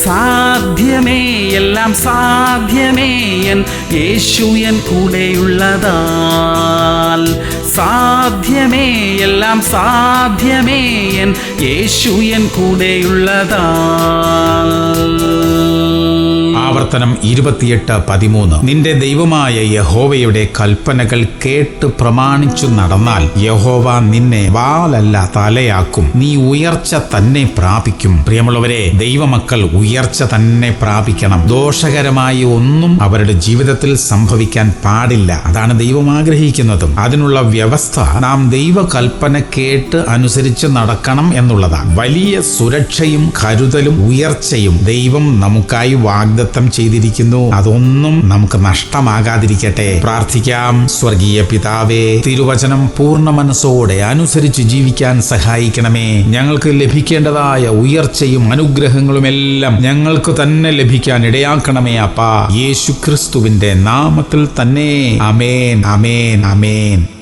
സാധ്യമേ, എല്ലാം സാധ്യമേ എൻ യേശു എൻ കൂടെയുള്ളതാൽ. സാധ്യമേ, എല്ലാം സാധ്യമേ എൻ യേശു എൻ കൂടെയുള്ളതാൽ. ആവർത്തനം 28:13. നിന്റെ ദൈവമായ യഹോവയുടെ കൽപ്പനകൾ കേട്ട് പ്രമാണിച്ചു നടന്നാൽ യഹോവ നിന്നെ വാലല്ല തലയാക്കും, നീ ഉയർച്ച തന്നെ പ്രാപിക്കും. പ്രിയമുള്ളവരെ, ദൈവമക്കൾ ഉയർച്ച തന്നെ പ്രാപിക്കണം. ദോഷകരമായി ഒന്നും അവരുടെ ജീവിതത്തിൽ സംഭവിക്കാൻ പാടില്ല. അതാണ് ദൈവം ആഗ്രഹിക്കുന്നതും. അതിനുള്ള വ്യവസ്ഥ നാം ദൈവ കൽപ്പന കേട്ട് അനുസരിച്ച് നടക്കണം എന്നുള്ളതാണ്. വലിയ സുരക്ഷയും കരുതലും ഉയർച്ചയും ദൈവം നമുക്കായി വാഗ്ദത്തം ചെയ്തിരിക്കുന്നു. അതൊന്നും നമുക്ക് നഷ്ടമാകാതിരിക്കട്ടെ. പ്രാർത്ഥിക്കാം. സ്വർഗീയ പിതാവേ, തിരുവചനം പൂർണ്ണ മനസ്സോടെ അനുസരിച്ച് ജീവിക്കാൻ സഹായിക്കണമേ. ഞങ്ങൾക്ക് ലഭിക്കേണ്ടതായ ഉയർച്ചയും അനുഗ്രഹങ്ങളുമെല്ലാം ഞങ്ങൾക്ക് തന്നെ ലഭിക്കാൻ ഇടയാക്കണമേ അപ്പാ. യേശു ക്രിസ്തുവിന്റെ നാമത്തിൽ തന്നെ. ആമേൻ, ആമേൻ, ആമേൻ.